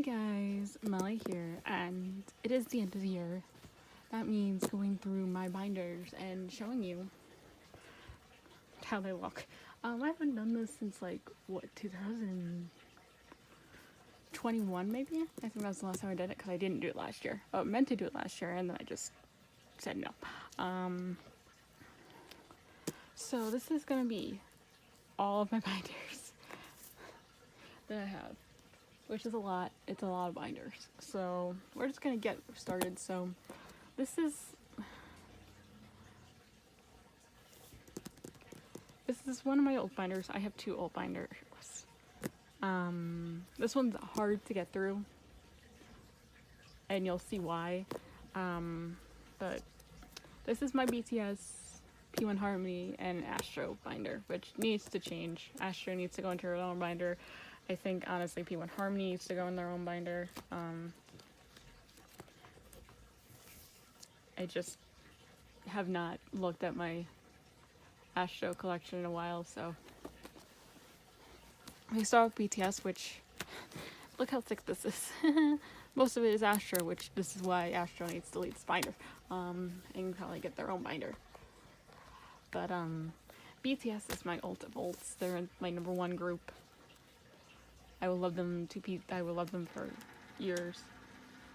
guys, Molly here, and it is the end of the year. That means going through my binders and showing you how they look. I haven't done this since 2021 maybe? I think that was the last time I did it because I didn't do it last year. Oh, I meant to do it last year and then I just said no. So this is gonna be all of my binders that I have, which is a lot. It's a lot of binders. So we're just gonna get started. So this is one of my old binders. I have two old binders. This one's hard to get through, and you'll see why. But this is my BTS, P1 Harmony, and Astro binder, which needs to change. Astro needs to go into her own binder. I think honestly P1 Harmony needs to go in their own binder. I just have not looked at my Astro collection in a while, so we start with BTS, which look how thick this is. Most of it is Astro, which this is why Astro needs to lead this binder, and probably get their own binder. But BTS is my ultimate bolts. They're my number one group. I will love them I will love them for years.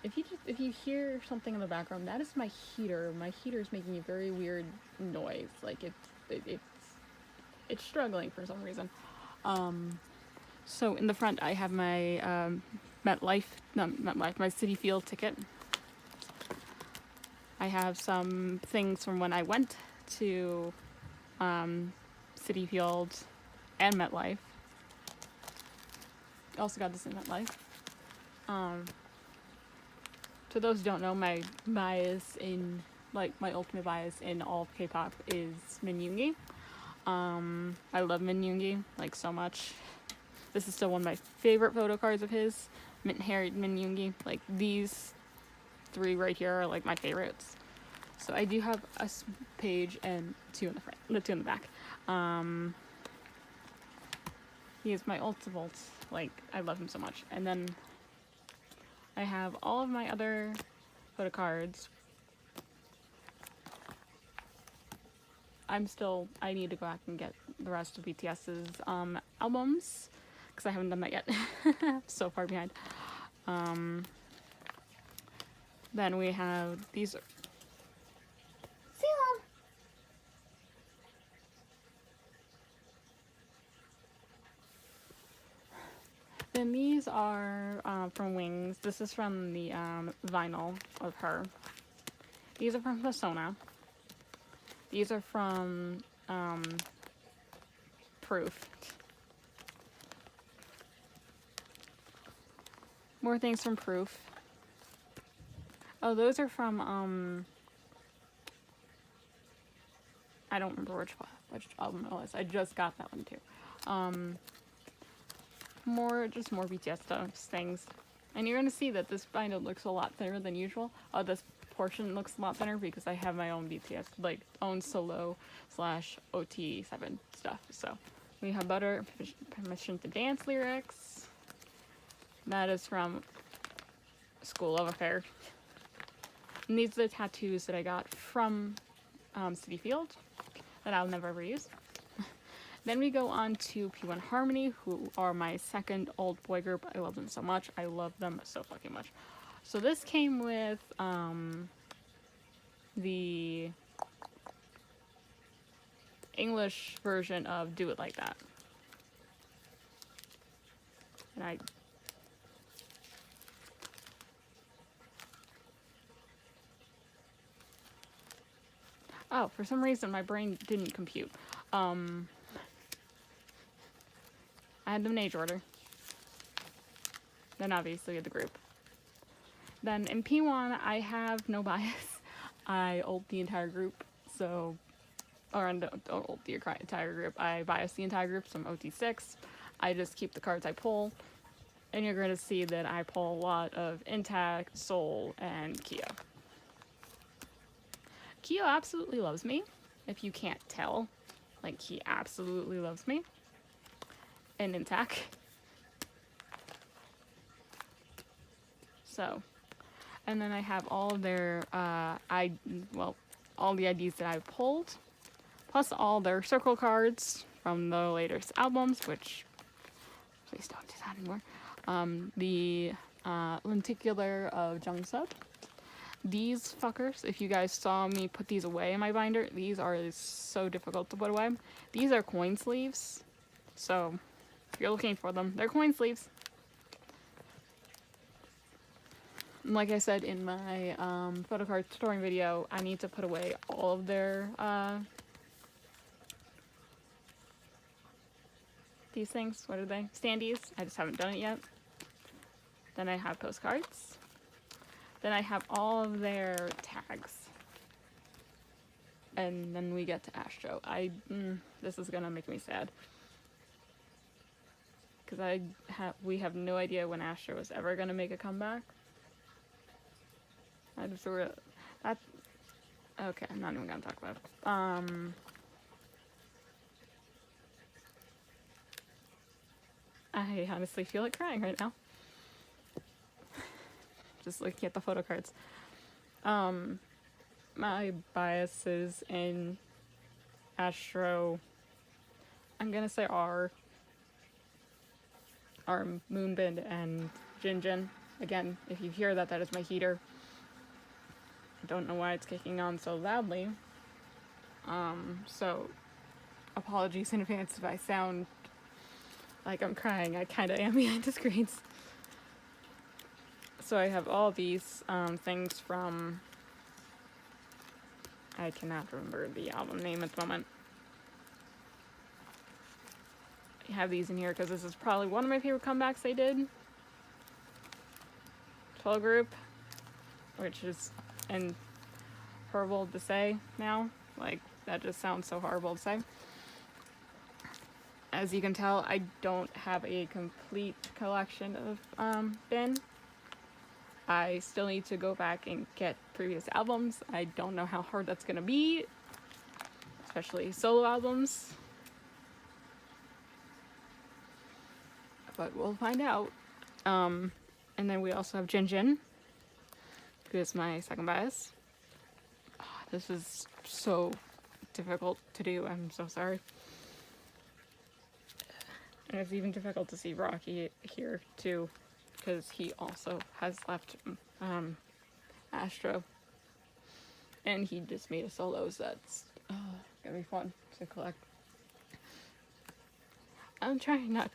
If you hear something in the background, that is my heater. My heater is making a very weird noise. Like it's struggling for some reason. So in the front, I have my my Citi Field ticket. I have some things from when I went to Citi Field and MetLife. Also got this in MetLife. To those who don't know, my bias in my ultimate bias in all of K-pop is Min Yoongi. I love Min Yoongi so much. This is still one of my favorite photo cards of his. Mint-haired Min Yoongi. These three right here are my favorites. So I do have a page and two in the front, the two in the back. He is my ultimate. I love him so much. And then I have all of my other photo cards. I need to go back and get the rest of BTS's albums, because I haven't done that yet. So far behind. Then we have these. Then these are from Wings. This is from the vinyl of her. These are from Persona. These are from Proof. More things from Proof. Oh, those are from I don't remember which album it was. I just got that one too. More BTS things. And you're gonna see that this binder looks a lot thinner than usual. This portion looks a lot thinner because I have my own BTS, own solo / OT7 stuff. So we have Butter, Permission to Dance lyrics. That is from School of Affair. And these are the tattoos that I got from Citi Field that I'll never ever use. Then we go on to P1 Harmony, who are my second old boy group. I love them so much. I love them so fucking much. So this came with the English version of Do It Like That. And for some reason my brain didn't compute. I had them in age order. Then obviously the group. Then in P1, I have no bias. I ult the entire group, don't ult the entire group. I bias the entire group, so I'm OT6. I just keep the cards I pull, and you're going to see that I pull a lot of Intact, Soul, and Kyo. Kyo absolutely loves me, if you can't tell. He absolutely loves me. And Intact. So, and then I have all of their, all the IDs that I pulled, plus all their circle cards from the latest albums, which, please don't do that anymore. The Lenticular of Jungsub. These fuckers, if you guys saw me put these away in my binder, these are so difficult to put away. These are coin sleeves, so if you're looking for them, they're coin sleeves. Like I said in my photo card storing video, I need to put away all of their these things. What are they? Standees. I just haven't done it yet. Then I have postcards. Then I have all of their tags. And then we get to Astro. This is gonna make me sad. Because we have no idea when Astro is ever gonna make a comeback. Okay, I'm not even gonna talk about it. I honestly feel like crying right now. Just looking at the photo cards. My biases in Astro, I'm gonna say are Moonbin and Jinjin. Again, if you hear that, that is my heater. I don't know why it's kicking on so loudly. So apologies in advance if I sound like I'm crying. I kind of am behind the screens. So I have all these things from, I cannot remember the album name at the moment. I have these in here because this is probably one of my favorite comebacks they did. 12 group, which is horrible to say now. Like, that just sounds so horrible to say. As you can tell, I don't have a complete collection of Bin. I still need to go back and get previous albums. I don't know how hard that's gonna be, especially solo albums. But we'll find out. And then we also have Jinjin, who is my second bias. Oh, this is so difficult to do. I'm so sorry. And it's even difficult to see Rocky here too, because he also has left Astro. And he just made a solo, so that's gonna be fun to collect. I'm trying not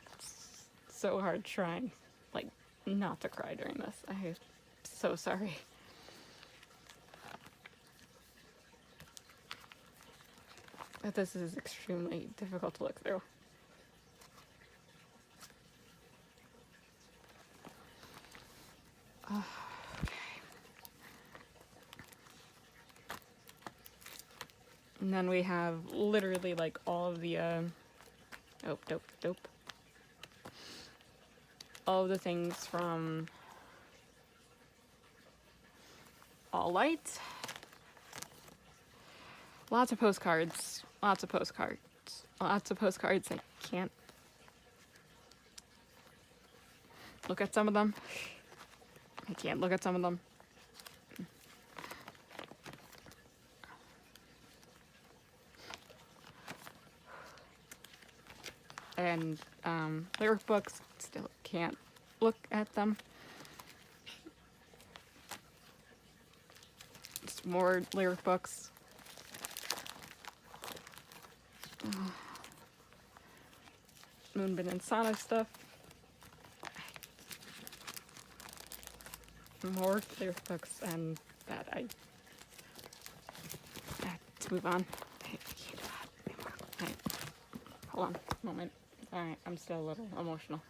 so hard trying, like, not to cry during this. I'm so sorry. But this is extremely difficult to look through. Okay. And then we have literally like all of the all of the things from All Light. Lots of postcards. I can't look at some of them. I can't look at some of them. And lyric books, still can't look at them. Just more lyric books. Moonbin and Sana stuff. More lyric books, and that let's move on. I can't do that anymore. Right. Hold on a moment. Alright, I'm still a little emotional.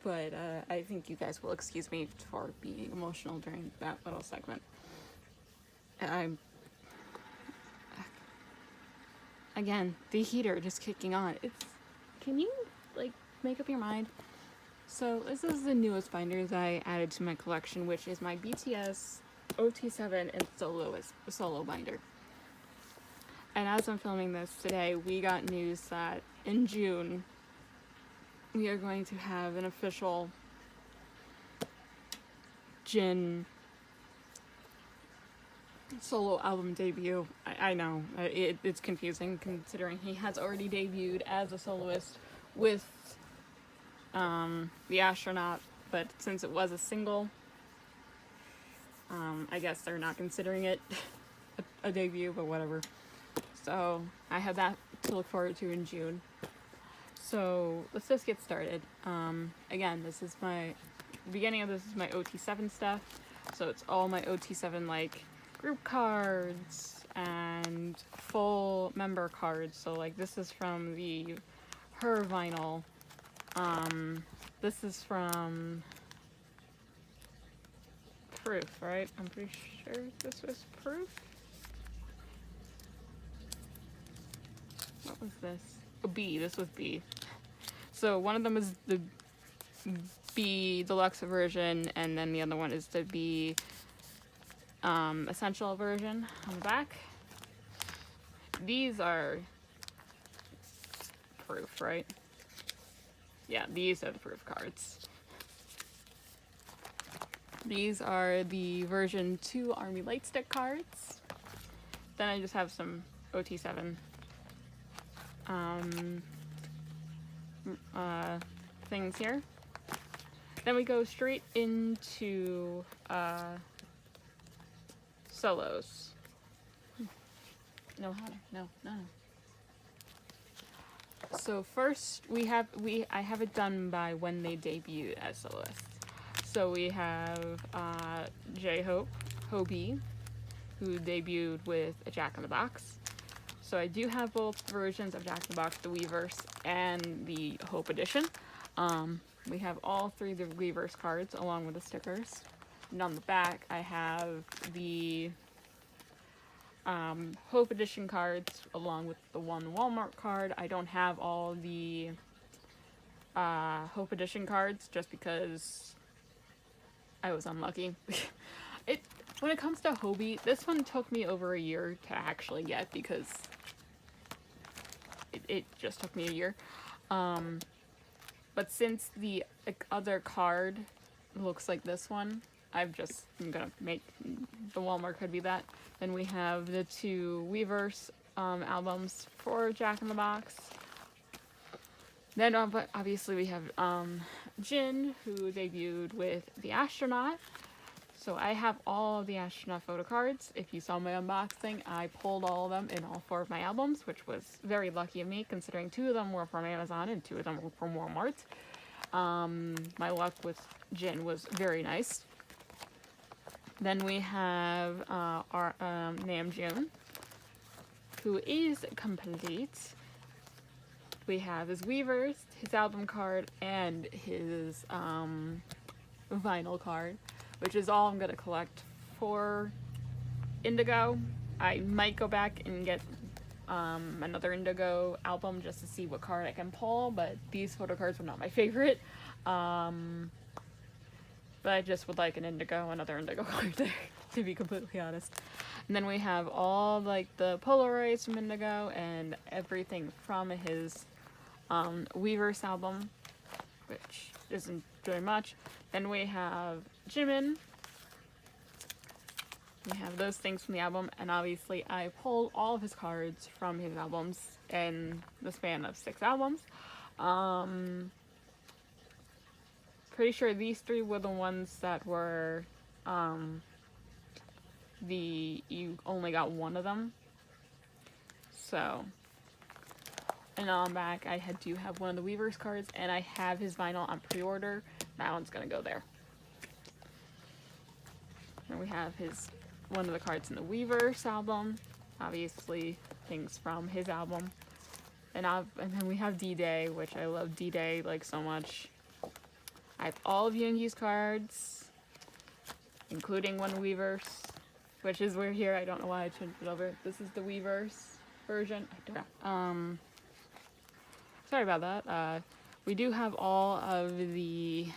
But I think you guys will excuse me for being emotional during that little segment. Again, the heater just kicking on. Can you, like, make up your mind? So this is the newest binders I added to my collection, which is my BTS, OT7, and solo binder. And as I'm filming this today, we got news that in June we are going to have an official Jin solo album debut. I know, it's confusing considering he has already debuted as a soloist with The Astronaut, but since it was a single, I guess they're not considering it a debut, but whatever. So I have that to look forward to in June. So let's just get started. Again, this is my beginning of this is my OT7 stuff. So it's all my OT7 like group cards and full member cards. So like this is from the Her vinyl. This is from Proof, right? I'm pretty sure this was Proof. What was this? Oh, B. This was B. So one of them is the B deluxe version, and then the other one is the B essential version on the back. These are Proof, right? Yeah, these are the Proof cards. These are the version 2 Army Lightstick cards. Then I just have some OT7 things here. Then we go straight into solos. No, Hunter. No. So first I have it done by when they debuted as soloists. So we have J-Hope, Hobie, who debuted with a Jack in the Box. So I do have both versions of Jack in the Box, the Weverse and the Hope edition. We have all three of the Weverse cards along with the stickers. And on the back I have the Hope edition cards along with the one Walmart card. I don't have all the Hope edition cards just because I was unlucky. When it comes to Hobie, this one took me over a year to actually get because it just took me a year. But since the other card looks like this one, I'm gonna make the Walmart could be that. Then we have the two Weverse albums for Jack in the Box. Then obviously we have Jin, who debuted with The Astronaut. So I have all of the Astronaut photo cards. If you saw my unboxing, I pulled all of them in all 4 of my albums, which was very lucky of me considering 2 of them were from Amazon and 2 of them were from Walmart. My luck with Jin was very nice. Then we have our Namjoon, who is complete. We have his Weverse, his album card, and his vinyl card, which is all I'm going to collect for Indigo. I might go back and get another Indigo album just to see what card I can pull, but these photo cards were not my favorite. But I just would like another Indigo card there, to be completely honest. And then we have all like the Polaroids from Indigo and everything from his Weverse album, which isn't very much. Then we have Jimin. We have those things from the album, and obviously I pulled all of his cards from his albums in the span of 6 albums. Pretty sure these 3 were the ones that were you only got one of them. So, and on back I do have one of the Weverse cards, and I have his vinyl on pre-order. That one's gonna go there. And we have one of the cards in the Weverse album, obviously things from his album. And then we have D-Day, which I love D-Day like so much. I have all of Yoongi's cards, including one Weverse, which is weird here. I don't know why I changed it over. This is the Weverse version. Sorry about that. We do have all of the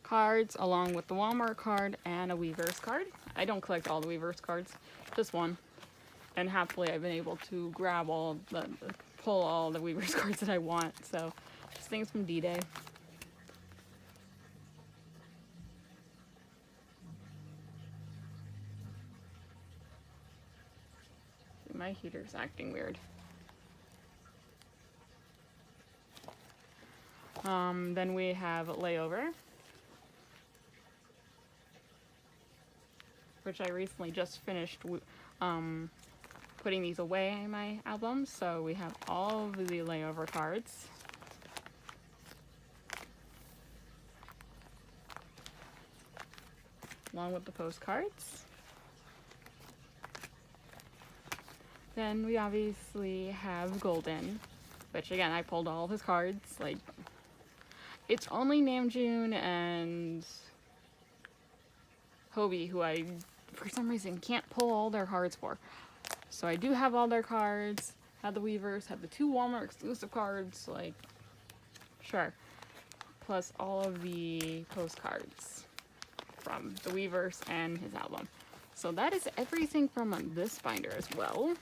cards along with the Walmart card and a Weverse card. I don't collect all the Weverse cards, just one. And happily I've been able to grab pull all the Weverse cards that I want. So, just things from D-Day. my heater's acting weird. Then we have Layover, which I recently just finished putting these away in my albums. So we have all of the Layover cards. Along with the postcards. Then we obviously have Golden, which again, I pulled all of his cards. Like, it's only Namjoon and Hobie who I, for some reason, can't pull all their cards for. So I do have all their cards, had the Weavers, had the 2 Walmart exclusive cards, like, sure. Plus all of the postcards from the Weavers and his album. So that is everything from this binder as well.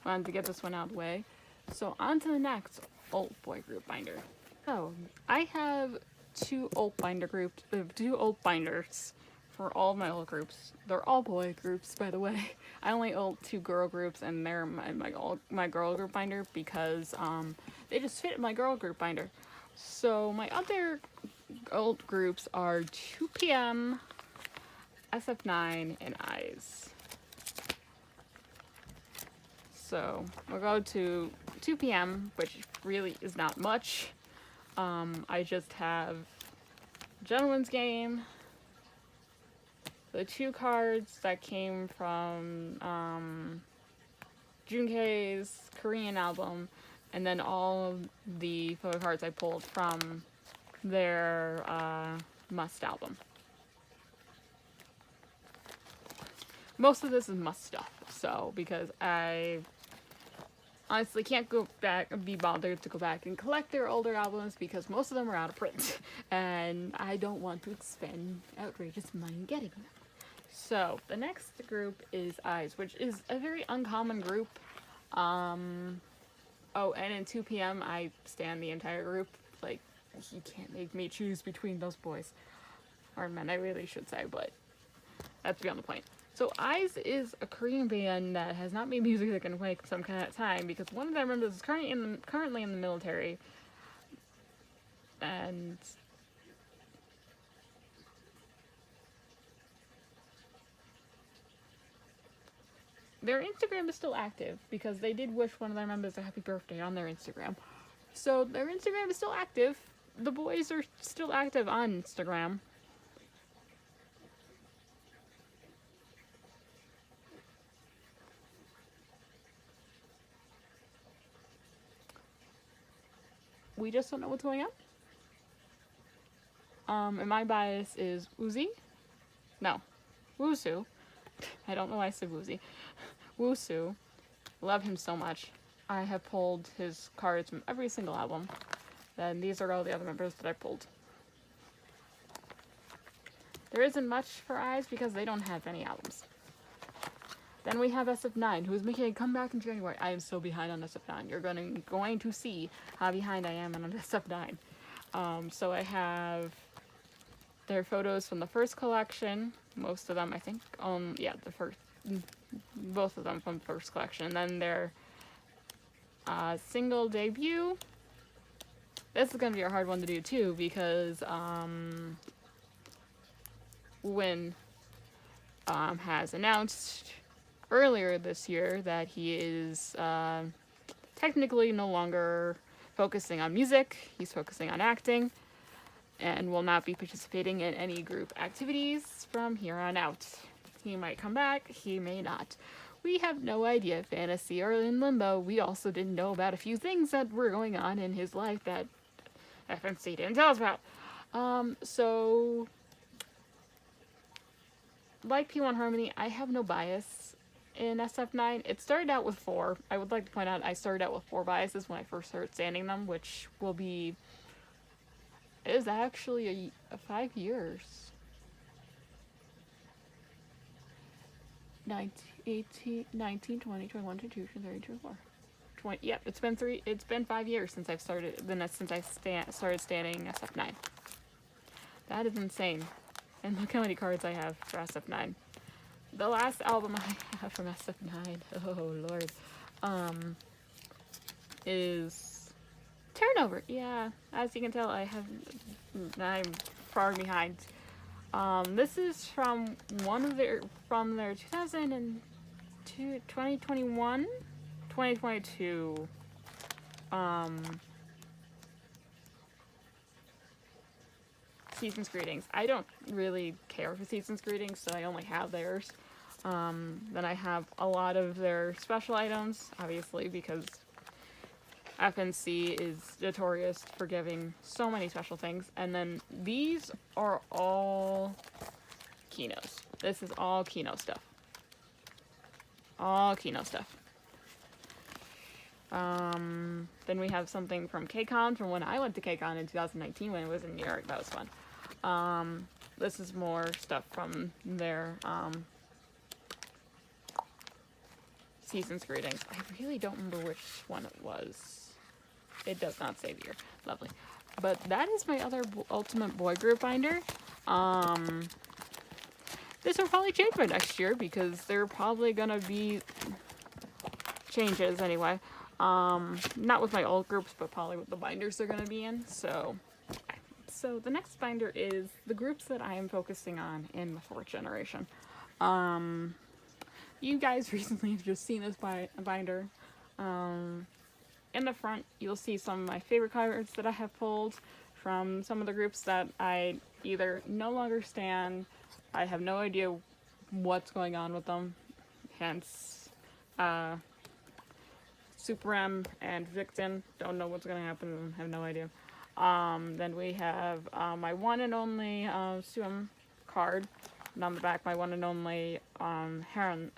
Wanted to get this one out of the way. So on to the next Alt Boy group binder. So I have 2 alt binders for all of my alt groups. They're all boy groups, by the way. I only alt 2 girl groups, and they're my girl group binder because they just fit my girl group binder. So my other alt groups are 2PM, SF9, and Eyes. So we'll go to 2PM, which really is not much. I just have Gentleman's Game, the 2 cards that came from Junkei's Korean album, and then all of the photo cards I pulled from their Must album. Most of this is Must stuff, so because I honestly can't be bothered to go back and collect their older albums because most of them are out of print, and I don't want to expend outrageous money getting them. So the next group is Eyes, which is a very uncommon group. Oh, and in 2PM I stand the entire group. Like, you can't make me choose between those boys. Or men, I really should say, but that's beyond the point. So Eyes is a Korean band that has not made music in quite some kind of time because one of their members is currently in the military, and their Instagram is still active because they did wish one of their members a happy birthday on their Instagram. So their Instagram is still active. The boys are still active on Instagram. We just don't know what's going on. And my bias is Woozy. No, Woosu. I don't know why I said Woozy. Woosu. Love him so much. I have pulled his cards from every single album. Then these are all the other members that I pulled. There isn't much for Eyes because they don't have any albums. Then we have SF9, who is making a comeback in January. I am so behind on SF9. You're going to see how behind I am on SF9. So I have their photos from the first collection. Most of them, I think. Both of them from the first collection. And then their single debut. This is going to be a hard one to do too because Win has announced earlier this year that he is technically no longer focusing on music. He's focusing on acting and will not be participating in any group activities from here on out. He might come back, he may not. We have no idea if Fantasy or in limbo. We also didn't know about a few things that were going on in his life that FNC didn't tell us about. So, like P1 Harmony, I have no bias in SF9. It started out with 4. I would like to point out I started out with 4 biases when I first started standing them, which will be... It is actually a 5 years. 19, 18, 19, 20, 21, 22, 23, 24. 20, yep, it's been 5 years since I've started, started standing SF9. That is insane. And look how many cards I have for SF9. The last album I have from SF9, oh lord, is Turnover. Yeah, as you can tell, I'm far behind. This is from from their 2021, 2022, Season's Greetings. I don't really care for Season's Greetings, so I only have theirs. Then I have a lot of their special items, obviously, because FNC is notorious for giving so many special things. And then these are all Kino's. This is all Kino stuff. All Kino stuff. Then we have something from KCON, from when I went to KCON in 2019 when it was in New York. That was fun. This is more stuff from their Season's Greetings. I really don't remember which one it was. It does not say the year. Lovely. But that is my other Ultimate Boy Group binder. This will probably change by next year because there are probably gonna be changes anyway. Not with my old groups, but probably with the binders they're gonna be in. So the next binder is the groups that I am focusing on in the 4th generation. You guys recently have just seen this binder. In the front, you'll see some of my favorite cards that I have pulled from some of the groups that I either no longer stand, I have no idea what's going on with them, hence Super M and Victon, don't know what's going to happen to them, have no idea. Then we have my one and only Suum card, and on the back my one and only Haran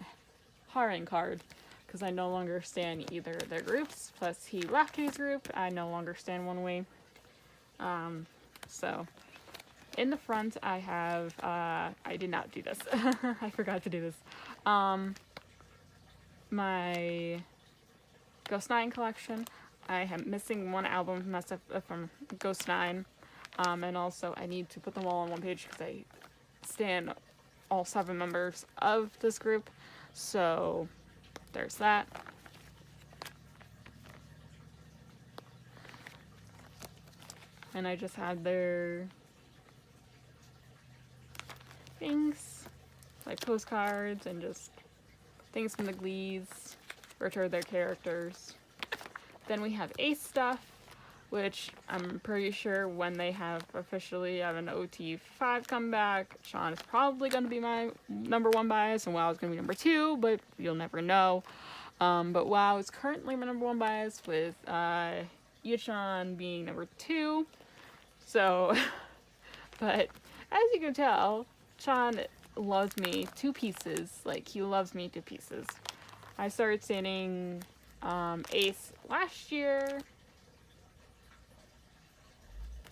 card, because I no longer stand either of their groups, plus he left his group, I no longer stand One Wing. So, in the front I have, I did not do this, I forgot to do this, my Ghost 9 collection. I am missing one album from Ghost 9, and also I need to put them all on one page because I stand all 7 members of this group, so there's that. And I just had their things, like postcards and just things from the Glees, which are their characters. Then we have Ace stuff, which I'm pretty sure when they have officially have an OT5 comeback, Sean is probably going to be my number 1 bias, and WoW is going to be number 2, but you'll never know. But WoW is currently my number 1 bias, with Yuchan being number 2. So, but as you can tell, Sean loves me to pieces. Like, he loves me to pieces. I started standing Ace last year,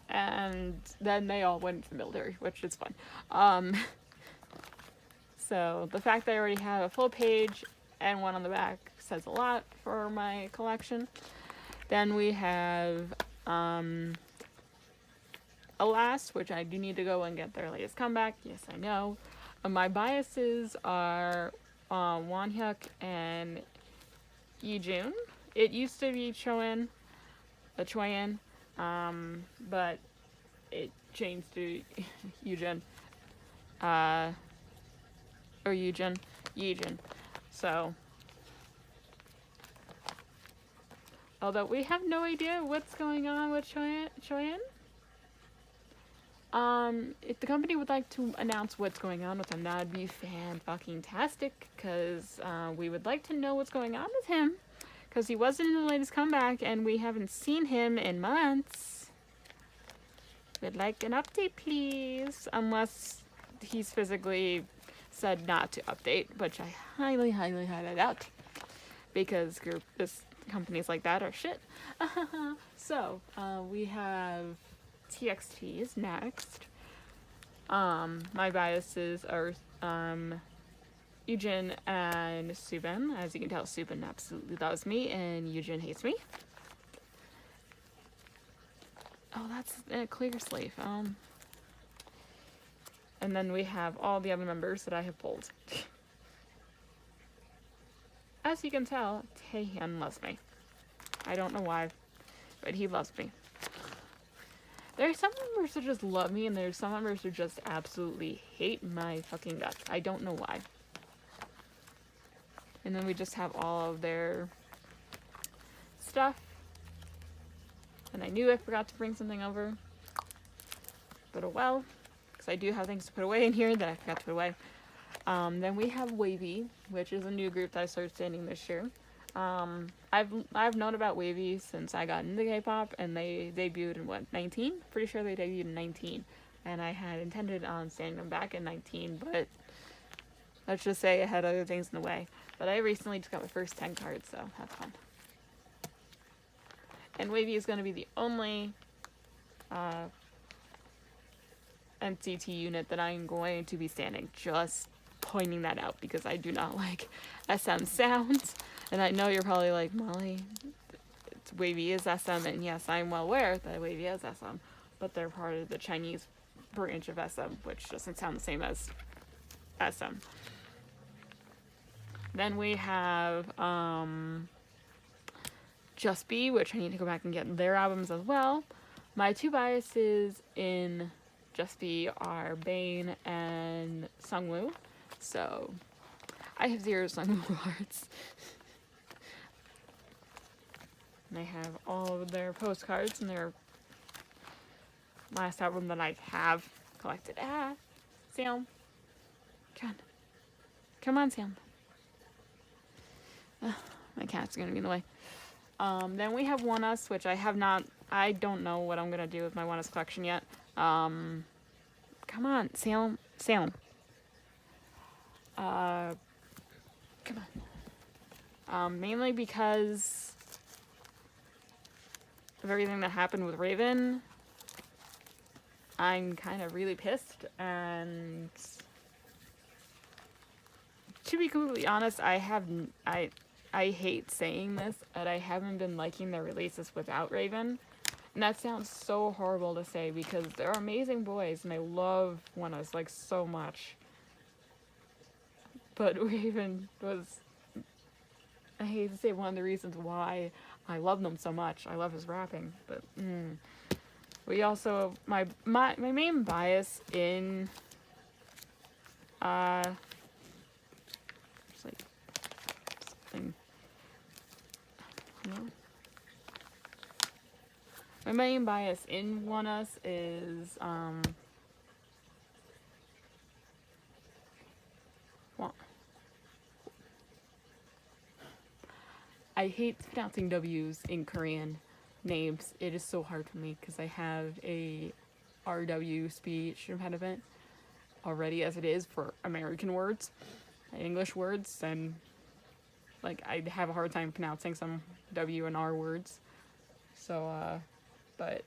and then they all went into the military, which is fun. So the fact that I already have a full page and one on the back says a lot for my collection. Then we have Alas, which I do need to go and get their latest comeback. Yes, I know. My biases are Wonhyuk and Yijun. It used to be Choyin, but it changed to Yijun. Or Yijun. So, although we have no idea what's going on with Choyin. If the company would like to announce what's going on with him, that'd be fan-fucking-tastic, because we would like to know what's going on with him, because he wasn't in the latest comeback, and we haven't seen him in months. We'd like an update, please, unless he's physically said not to update, which I highly, highly, highly doubt, because companies like that are shit. So, we have TXT is next. My biases are Yujin and Subin. As you can tell, Subin absolutely loves me and Yujin hates me. Oh, that's a clear sleeve. And then we have all the other members that I have pulled. As you can tell, Taehyun loves me. I don't know why, but he loves me. There are some members who just love me, and there's some members who just absolutely hate my fucking guts. I don't know why. And then we just have all of their stuff. And I knew I forgot to bring something over. But oh well. Because I do have things to put away in here that I forgot to put away. Then we have WayV, which is a new group that I started standing this year. I've known about WayV since I got into K-pop, and they debuted in what, 19? Pretty sure they debuted in 19. And I had intended on standing them back in 19, but let's just say I had other things in the way. But I recently just got my first 10 cards, so that's fun. And WayV is going to be the only NCT unit that I'm going to be standing. Just pointing that out because I do not like SM sounds. And I know you're probably like, Molly, WayV is SM, and yes, I'm well aware that WayV is SM, but they're part of the Chinese branch of SM, which doesn't sound the same as SM. Then we have Just Be, which I need to go back and get their albums as well. My two biases in Just Be are Bane and Sungwoo. So I have 0 Sungwoo cards. And I have all of their postcards and their last album that I have collected. Sam. Come on, Sam. My cat's gonna be in the way. Then we have ONEUS, which I don't know what I'm gonna do with my ONEUS collection yet. Come on, Sam. Come on. Mainly because of everything that happened with Raven. I'm kind of really pissed, and to be completely honest, I hate saying this, but I haven't been liking their releases without Raven. And that sounds so horrible to say because they're amazing boys and I love ONEUS like so much. But Raven was, I hate to say, one of the reasons why I love them so much. I love his rapping, but we also, my main bias in it's like something. My main bias in ONEUS is I hate pronouncing W's in Korean names. It is so hard for me because I have a RW speech impediment already as it is for American words, English words, and like I have a hard time pronouncing some W and R words. So but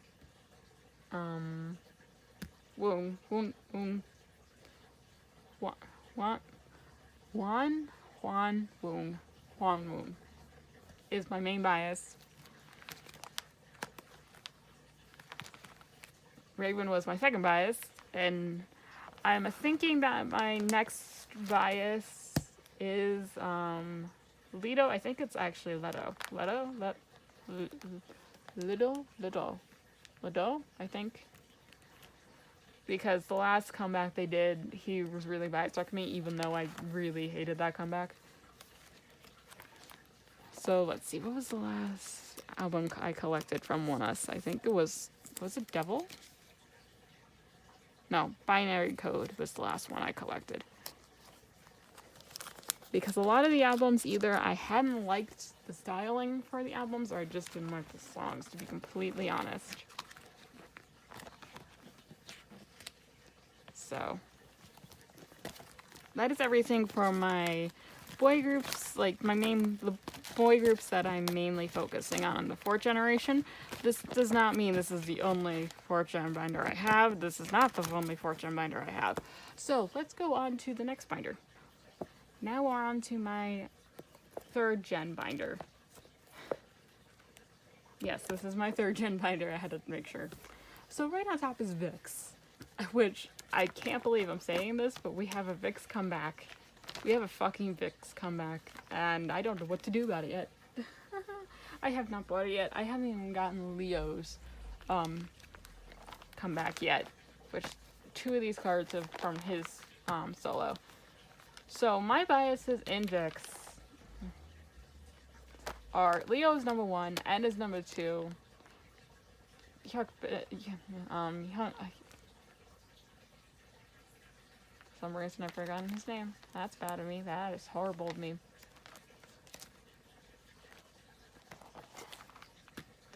Won Woon is my main bias. Raven was my second bias, and I'm thinking that my next bias is Leto. I think it's actually Leto, I think. Because the last comeback they did, he was really bias-struck me, even though I really hated that comeback. So let's see, what was the last album I collected from ONEUS? I think it was it Devil? No, Binary Code was the last one I collected. Because a lot of the albums, either I hadn't liked the styling for the albums, or I just didn't like the songs, to be completely honest. So that is everything for my boy groups, like the boy groups that I'm mainly focusing on, the 4th generation. This does not mean this is the only 4th gen binder I have. This is not the only 4th gen binder I have. So let's go on to the next binder. Now we're on to my 3rd gen binder. Yes, this is my 3rd gen binder. I had to make sure. So right on top is VIXX, which I can't believe I'm saying this, but we have a VIX comeback. We have a fucking VIX comeback, and I don't know what to do about it yet. I have not bought it yet. I haven't even gotten Leo's comeback yet, which 2 of these cards are from his solo. So my biases in VIX are Leo's number 1 and is number 2. Some reason I've forgotten his name. That's bad of me. That is horrible of me.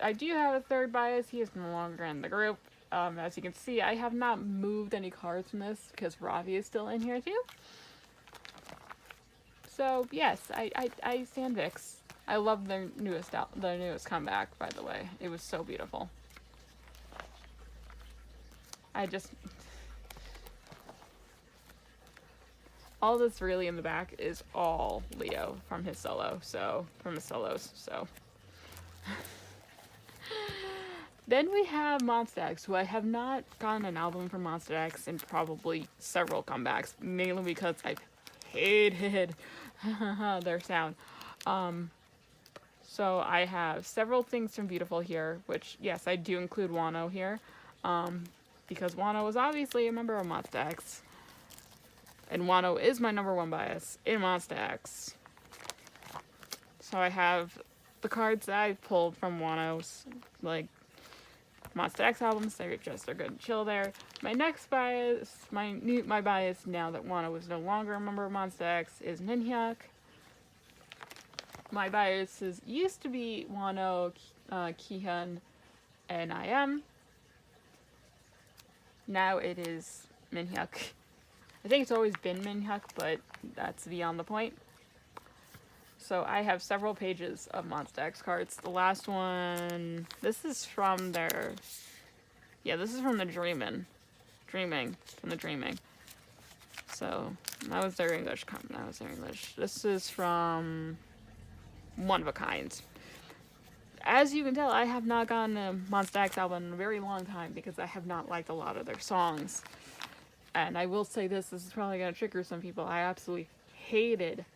I do have a third bias. He is no longer in the group. As you can see, I have not moved any cards from this because Ravi is still in here too. So yes, I stand VIX. I love their newest comeback, by the way. It was so beautiful. All this really in the back is all Leo from his solos, so. Then we have Monsta X, who I have not gotten an album from Monsta X in probably several comebacks, mainly because I've hated their sound. So I have several things from Beautiful here, which, yes, I do include Wano here, because Wano is obviously a member of Monsta X. And Wano is my number 1 bias in Monsta X. So I have the cards that I pulled from Wano's, like, Monsta X albums. They're good and chill there. My next bias, my bias now that Wano is no longer a member of Monsta X, is Minhyuk. My biases used to be Wano, Kihyun, and IM. Now it is Minhyuk. I think it's always been Minhyuk, but that's beyond the point. So I have several pages of Monsta X cards. The last one, this is from their, this is from the Dreaming. So that was their English. This is from One of a Kind. As you can tell, I have not gotten a Monsta X album in a very long time because I have not liked a lot of their songs. And I will say this is probably going to trigger some people. I absolutely hated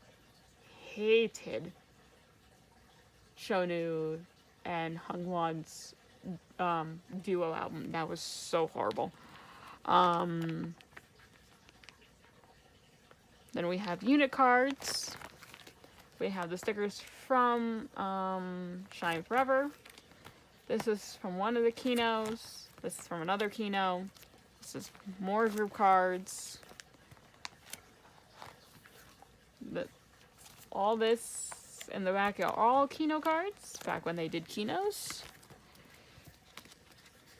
Shonu and Hungwon's duo album. That was so horrible. Then we have unit cards. We have the stickers from Shine Forever. This is from one of the Kinos. This is from another Kino. This is more group cards. All this in the back are all Kino cards, back when they did Kinos.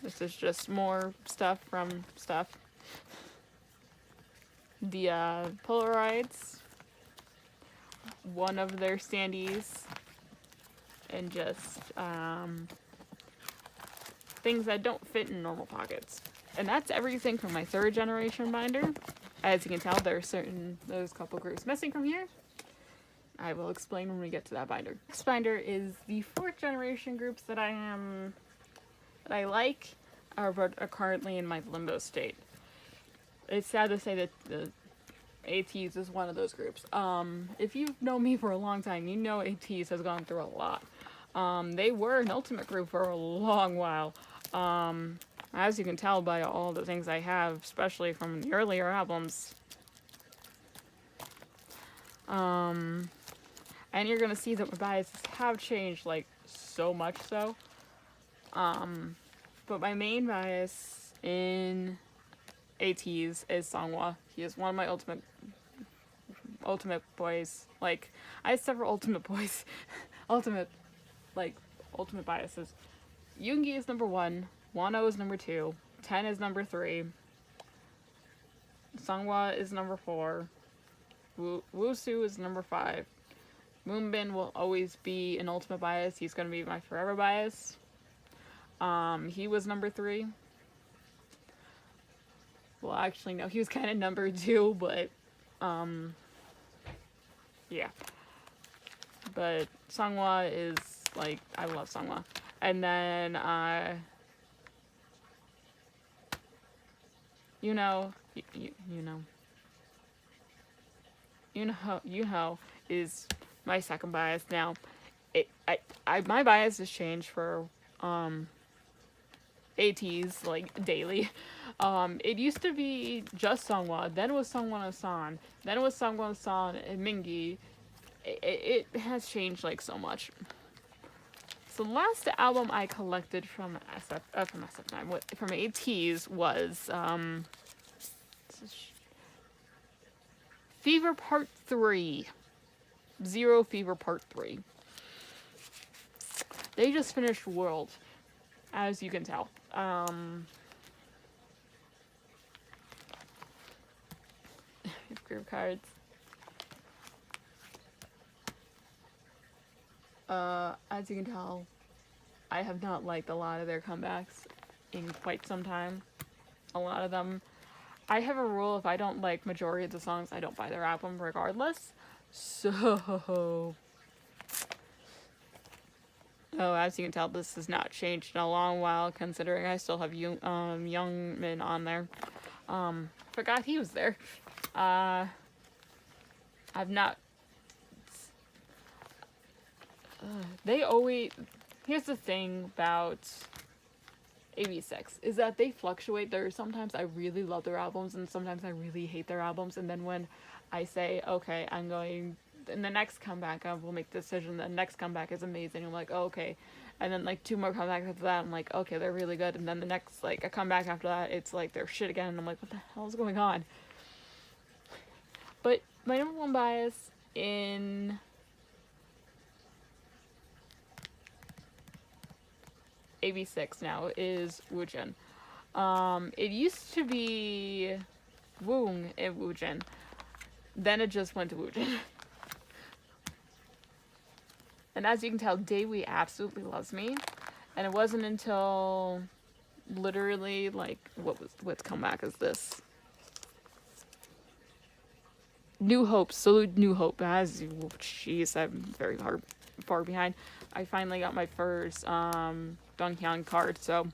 This is just more stuff from stuff. The Polaroids, one of their standees, and just things that don't fit in normal pockets. And that's everything from my 3rd generation binder. As you can tell, there's a couple groups missing from here. I will explain when we get to that binder. This binder is the 4th generation groups that I like are currently in my limbo state. It's sad to say that the ATEEZ is one of those groups. If you've known me for a long time, you know ATEEZ has gone through a lot. They were an ultimate group for a long while. As you can tell by all the things I have, especially from the earlier albums. And you're gonna see that my biases have changed, like, so much so. But my main bias in ATEEZ is Songhwa. He is one of my ultimate boys. Like, I have several ultimate boys. ultimate biases. Yoongi is number 1. Wano is number 2. Ten is number 3. Songhwa is number 4. Woosu is number 5. Moonbin will always be an ultimate bias. He's going to be my forever bias. He was number 3. Well, actually, no, he was kind of number 2, but, yeah. But Songhwa is, like, I love Songhwa. And then, you know. You know is my second bias. Now, my bias has changed for ATs like daily. It used to be just Sungwa, then it was Sungwon Asan, then it was Sungwon Asan and Mingi. It has changed like so much. So the last album I collected from from ATs was Fever Part 3. Zero Fever Part 3. They just finished World, as you can tell. Group cards. As you can tell, I have not liked a lot of their comebacks in quite some time. A lot of them. I have a rule, if I don't like majority of the songs, I don't buy their album regardless. So... Oh, as you can tell, this has not changed in a long while, considering I still have Youngmin on there. Forgot he was there. I've not... they always... Here's the thing about AB6, is that they fluctuate. Sometimes I really love their albums, and sometimes I really hate their albums, and then when I say, okay, I'm going... in the next comeback, I will make the decision. The next comeback is amazing. I'm like, oh, okay. And then, like, 2 more comebacks after that, I'm like, okay, they're really good. And then the next, like, a comeback after that, it's like, they're shit again. And I'm like, what the hell is going on? But my number one bias in... AB6 now is Woojin. It used to be Woong and Woojin. Then it just went to Woojin. And as you can tell, Daewoo absolutely loves me. And it wasn't until literally, like, what comeback is this? New Hope, Salute New Hope. Jeez, I'm very far behind. I finally got my first Donghyun card. So,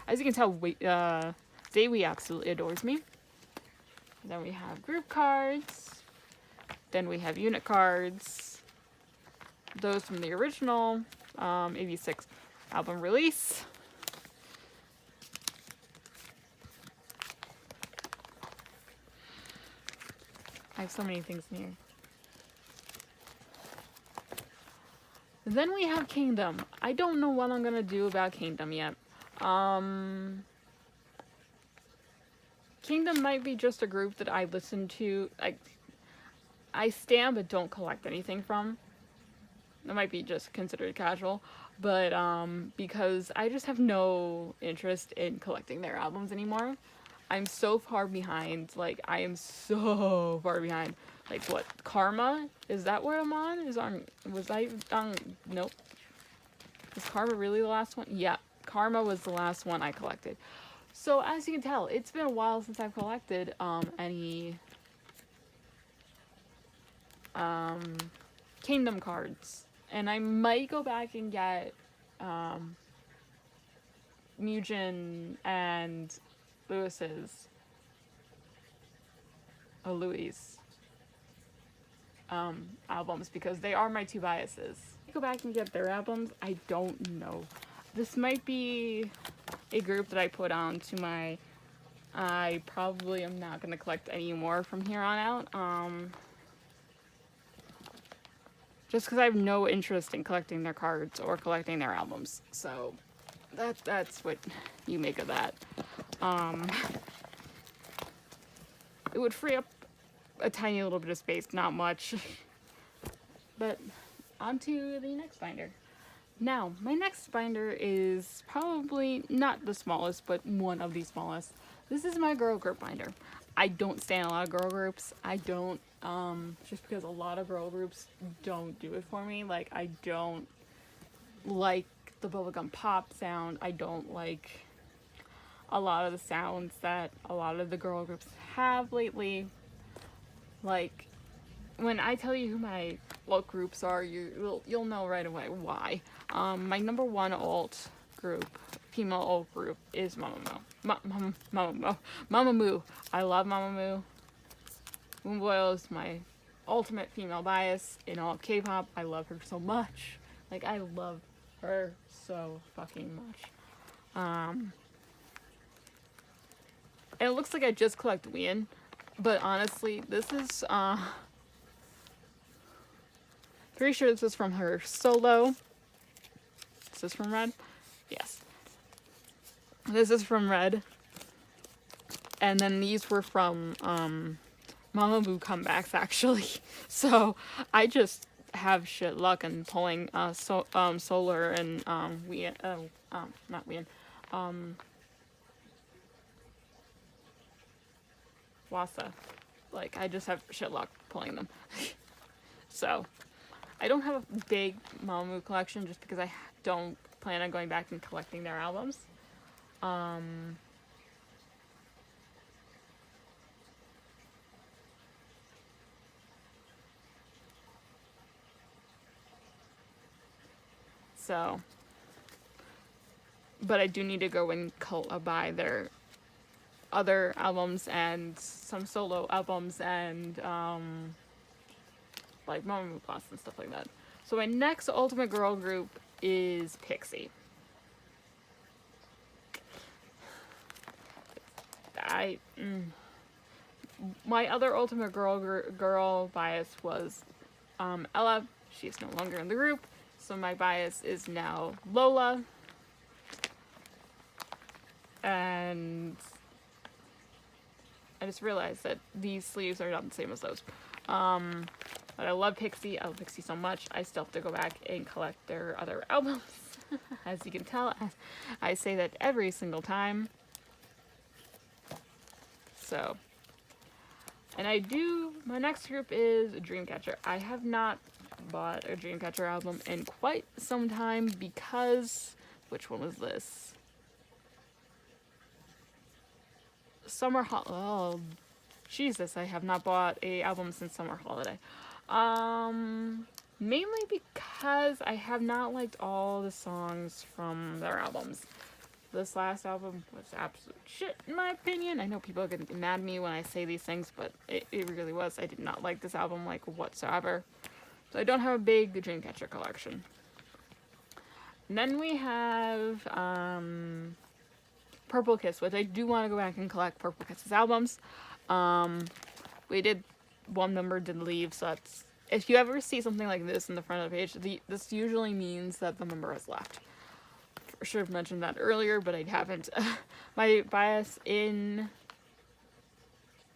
as you can tell, Daewoo absolutely adores me. And then we have group cards. Then we have unit cards. Those from the original AB6 album release. I have so many things in here. Then we have Kingdom. I don't know what I'm gonna do about Kingdom yet. Kingdom might be just a group that I listen to. I stand but don't collect anything from. That might be just considered casual, but because I just have no interest in collecting their albums anymore. I'm so far behind. Like, I am so far behind. Like, what? Karma? Is that where I'm on? Was I on? Nope. Was Karma really the last one? Yeah, Karma was the last one I collected. So, as you can tell, it's been a while since I've collected any Kingdom cards. And I might go back and get Mujin and Louis' albums, because they are my two biases. Go back and get their albums. I don't know. This might be a group that I put on to my... I probably am not going to collect any more from here on out. Just because I have no interest in collecting their cards or collecting their albums. So that's what you make of that. It would free up a tiny little bit of space, not much. But on to the next binder. Now, my next binder is probably not the smallest, but one of the smallest. This is my girl group binder. I don't stand a lot of girl groups. I don't, just because a lot of girl groups don't do it for me. Like, I don't like the bubblegum pop sound. I don't like a lot of the sounds that a lot of the girl groups have lately. Like, when I tell you who my alt groups are, you'll know right away why. My number one alt group female group is Mamamoo. Mamamoo. I love Mamamoo. Moonboil is my ultimate female bias in all of K-pop. I love her so much. Like, I love her so fucking much. And it looks like I just collect Wien, but honestly, this is, pretty sure this is from her solo. Is this from Red? Yes. This is from Red. And then these were from, Mamamoo comebacks, actually. So, I just have shit luck in pulling, Solar and, Wien, not Wien, Wasa. Like, I just have shit luck pulling them. So, I don't have a big Mamamoo collection just because I don't plan on going back and collecting their albums. So, but I do need to go and buy their other albums and some solo albums and like Mamamoo Plus and stuff like that. So my next ultimate girl group is Pixie. My other ultimate girl bias was Ella. She's no longer in the group, so my bias is now Lola. And I just realized that these sleeves are not the same as those. But I love Pixie. I love Pixie so much. I still have to go back and collect their other albums. As you can tell, I say that every single time. So, and my next group is Dreamcatcher. I have not bought a Dreamcatcher album in quite some time because, which one was this? Oh, Jesus, I have not bought a album since Summer Holiday. Mainly because I have not liked all the songs from their albums. This last album was absolute shit, in my opinion. I know people are gonna get mad at me when I say these things, but it really was. I did not like this album, like, whatsoever. So I don't have a big Dreamcatcher collection. And then we have, Purple Kiss, which I do want to go back and collect Purple Kiss's albums. We did, one member did leave, so that's, if you ever see something like this in the front of the page, this usually means that the member has left. I should have mentioned that earlier, but I haven't. My bias in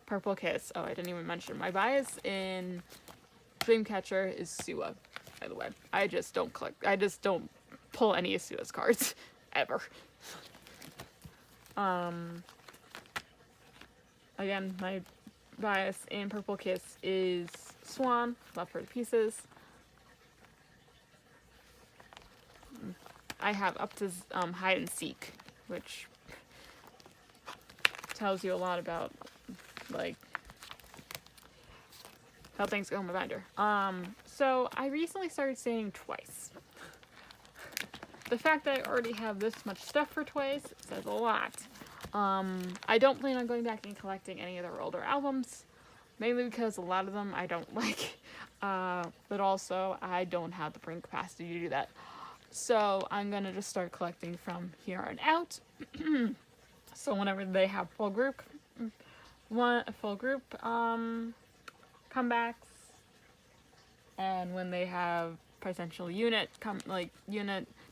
Purple Kiss, I didn't even mention, my bias in Dreamcatcher is Suwa, by the way. I just don't pull any of Suwa's cards, ever. Again, my bias in Purple Kiss is Swan, love her to pieces. I have up to Hide and Seek, which tells you a lot about, like, how things go in my binder. So I recently started saying Twice. The fact that I already have this much stuff for Twice says a lot. I don't plan on going back and collecting any of their older albums, mainly because a lot of them I don't like, but also I don't have the brain capacity to do that. So I'm gonna just start collecting from here on out. So whenever they have full group comebacks, and when they have potential unit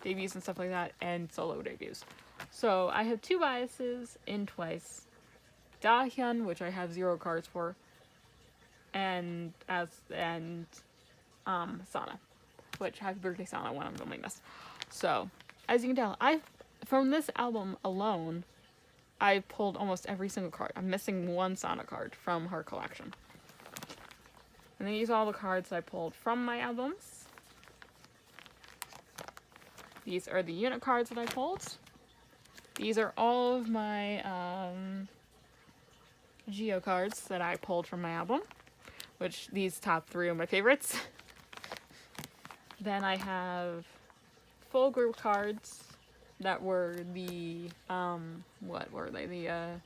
debuts and stuff like that, and solo debuts. So I have two biases in Twice. Dahyun, which I have 0 cards for, and Sana, which Happy Birthday Sana, one of them we missed. So, as you can tell, from this album alone, I pulled almost every single card. I'm missing one Sana card from her collection. And these are all the cards I pulled from my albums. These are the unit cards that I pulled. These are all of my Geo cards that I pulled from my album, which these top 3 are my favorites. Then I have full group cards that were the, what were they? The,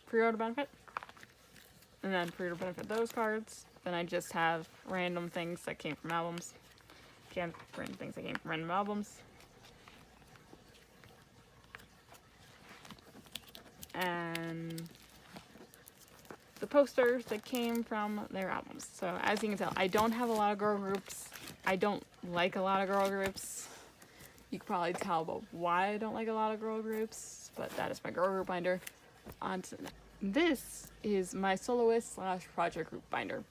pre-order benefit. And then pre-order benefit those cards. Then I just have random things that came from albums. Random things that came from random albums. And the posters that came from their albums. So as you can tell, I don't have a lot of girl groups. I don't like a lot of girl groups. You can probably tell about why I don't like a lot of girl groups, but that is my girl group binder. This is my soloist / project group binder.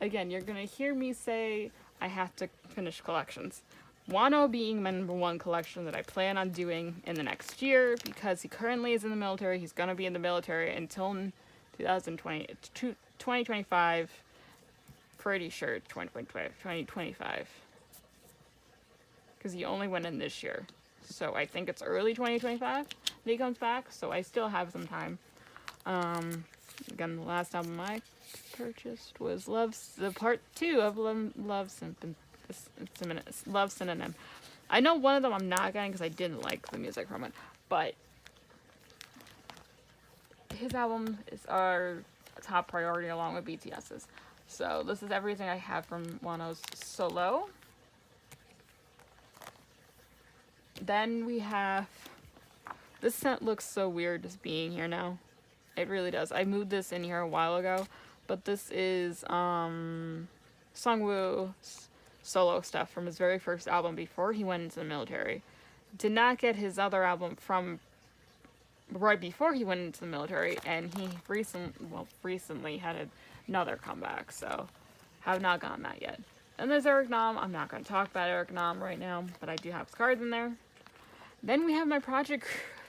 Again, you're gonna hear me say I have to finish collections. Wano being my #1 collection that I plan on doing in the next year, because he currently is in the military. He's gonna be in the military until 2025. Pretty sure 2025. Because he only went in this year. So I think it's early 2025 that he comes back. So I still have some time. Again, the last album I purchased was the part 2 of Love Synonym. I know one of them I'm not getting because I didn't like the music from it, but his album is our top priority along with BTS's. So this is everything I have from Wano's solo. Then we have, this scent looks so weird just being here now. It really does. I moved this in here a while ago, but this is Sungwoo's solo stuff from his very first album before he went into the military. Did not get his other album from right before he went into the military, and he recently had another comeback, so have not gotten that yet. And there's Eric Nam. I'm not going to talk about Eric Nam right now, but I do have his cards in there. Then we have my project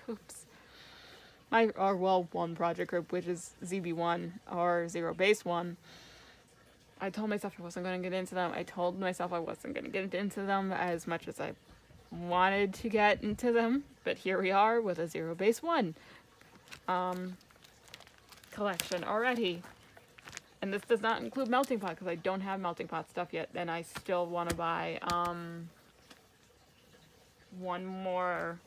groups. One project group, which is ZB1 or Zero Base 1. I told myself I wasn't going to get into them. I told myself I wasn't going to get into them as much as I wanted to get into them. But here we are with a Zero Base 1 collection already. And this does not include Melting Pot because I don't have Melting Pot stuff yet. And I still want to buy one more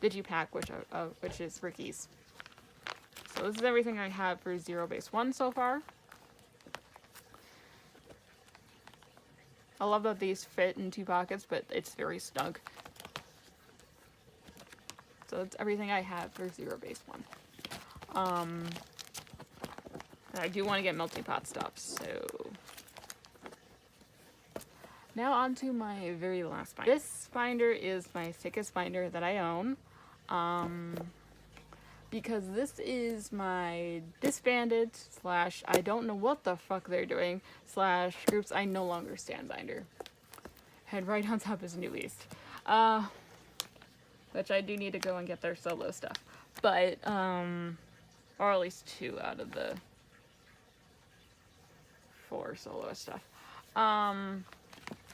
Digipack, which is Ricky's. So this is everything I have for Zero Base 1 so far. I love that these fit in 2 pockets, but it's very snug. So that's everything I have for Zero Base 1. I do want to get Melting Pot stuff, so... Now on to my very last binder. This binder is my thickest binder that I own. Because this is my disbanded / I don't know what the fuck they're doing / groups I no longer stand binder. And right on top is New East. Which I do need to go and get their solo stuff. But, or at least 2 out of the 4 solo stuff.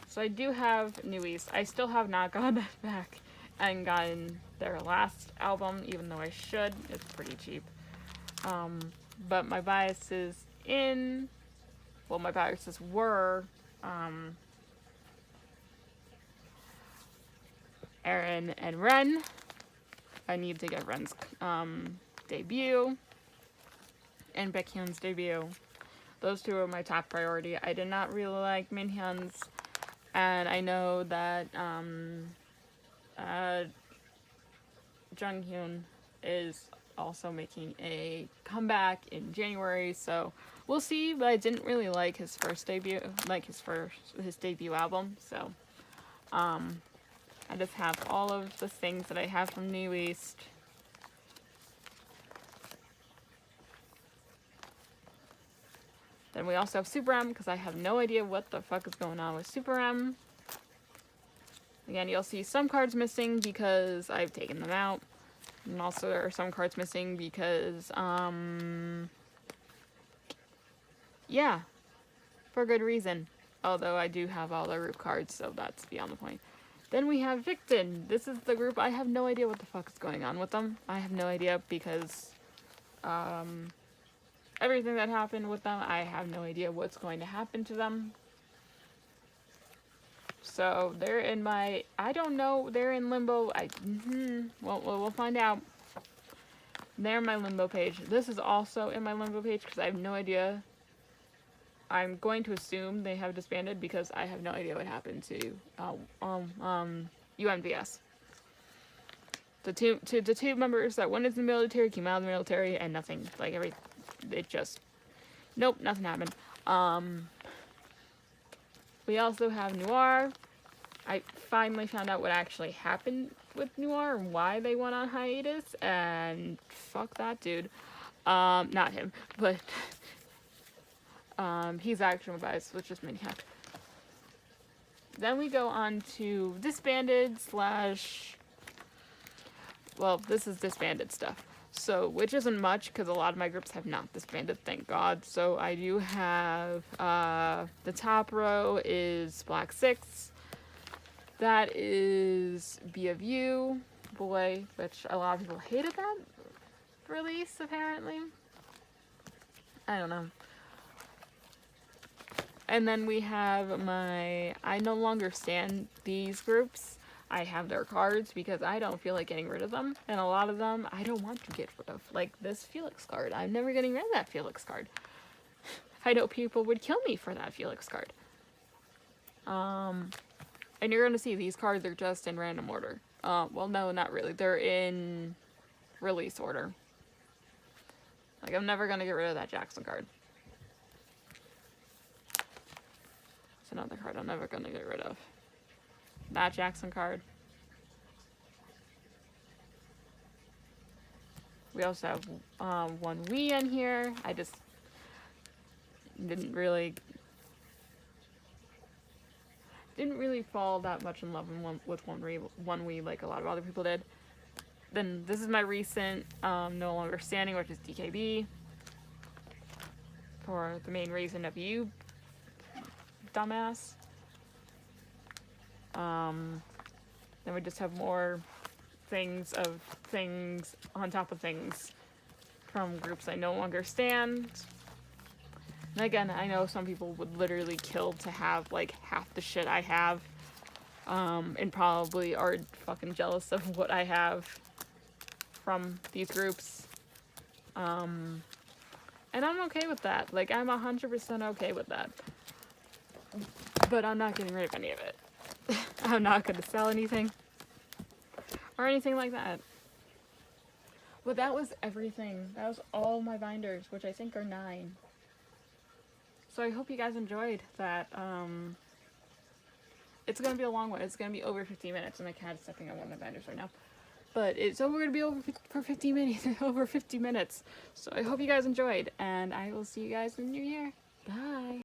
So I do have New East. I still have not gotten that back and gotten their last album, even though I should. It's pretty cheap. But my biases were Aaron and Ren. I need to get Ren's debut and Baekhyun's debut. Those 2 are my top priority. I did not really like Minhyun's, and I know that Junghyun is also making a comeback in January, so we'll see. But I didn't really like his first debut, his debut album. So I just have all of the things that I have from New East. Then we also have Super M, because I have no idea what the fuck is going on with Super M. Again, you'll see some cards missing because I've taken them out. And also there are some cards missing because, yeah, for good reason. Although I do have all the group cards, so that's beyond the point. Then we have Victon. This is the group. I have no idea what the fuck is going on with them. I have no idea because, everything that happened with them, I have no idea what's going to happen to them. So they're in my, I don't know, they're in limbo. Well, we'll find out. They're in my limbo page. This is also in my limbo page because I have no idea. I'm going to assume they have disbanded because I have no idea what happened to UMVS. The two members that went into the military came out of the military and nothing, like it just, nope, nothing happened. We also have Noir. I finally found out what actually happened with Noir and why they went on hiatus, and fuck that dude. Not him, but he's action revised, which is Maniac. Then we go on to disbanded slash, well, this is disbanded stuff. So, which isn't much because a lot of my groups have not disbanded, thank God. So I do have, the top row is Black Six. That is Be of You, Boy, which a lot of people hated that release, apparently. I don't know. And then we have my, I no longer stand these groups. I have their cards because I don't feel like getting rid of them. And a lot of them I don't want to get rid of. Like this Felix card. I'm never getting rid of that Felix card. I know people would kill me for that Felix card. And you're going to see these cards are just in random order. Well, no, not really. They're in release order. Like, I'm never going to get rid of that Jackson card. It's another card I'm never going to get rid of. That Jackson card. We also have one Wii in here. I just didn't really fall that much in love with one Wii like a lot of other people did. Then this is my recent No Longer Standing, which is DKB. For the main reason of you, dumbass. Then we just have more things on top of things from groups I no longer stand. And again, I know some people would literally kill to have like half the shit I have, and probably are fucking jealous of what I have from these groups. And I'm okay with that. Like, I'm 100% okay with that. But I'm not getting rid of any of it. I'm not going to sell anything or anything like that. But that was everything. That was all my binders, which I think are 9. So I hope you guys enjoyed that. It's going to be a long one. It's going to be over 15 minutes, and my cat's stepping on one of my binders right now. But it's going to be over for 50 minutes. Over 50 minutes. So I hope you guys enjoyed, and I will see you guys in the new year. Bye.